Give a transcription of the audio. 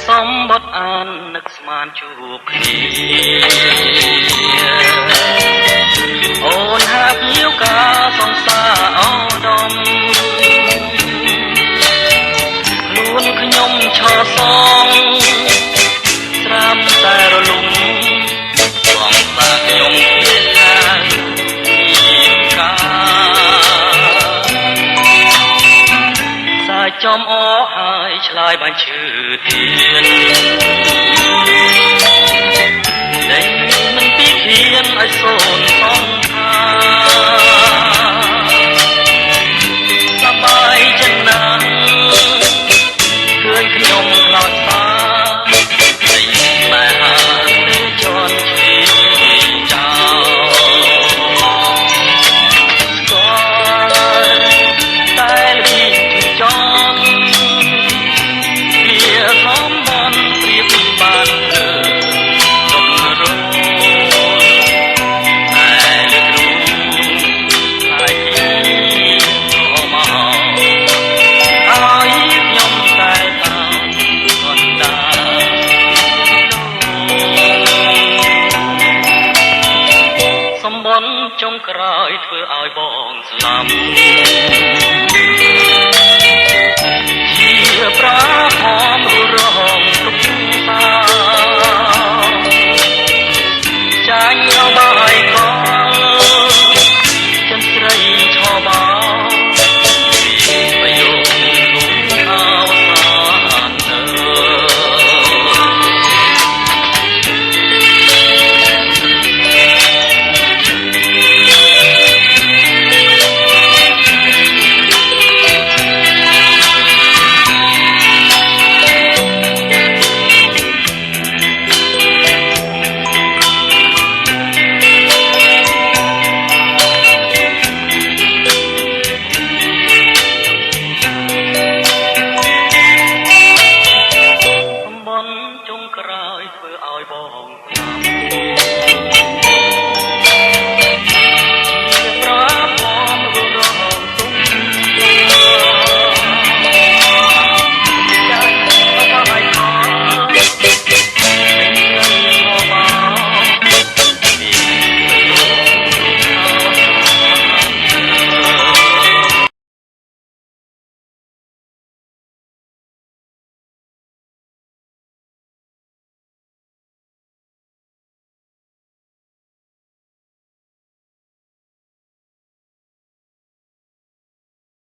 សំបត់អាននឹកស្មានជួបគ្នាអូនហាប់ញៀវការសង្សារអូដមខ្លួនខ្ញុំឈរសងស្រាំតែរលំបងសាខ្ញុំជាខាងកាសាយចំអហើយឆ្លើយបានឈឺទៀនតែមិនពីធៀនឲ្យសូនសងខាសបាយចិនណាស់ឃើញខ្ញុំខ្លោចសាតែតែហាទៅជន់ឈីចោស្គាល់តែលីចង់វាសំបនព្រៀបបានលើទុករោតែលើគ្រូហើយជាមកហើយខ្ញុំតែតាមកណ្ដាលសំបនចុងក្រោយធ្វើឲ្យបងស្លាប់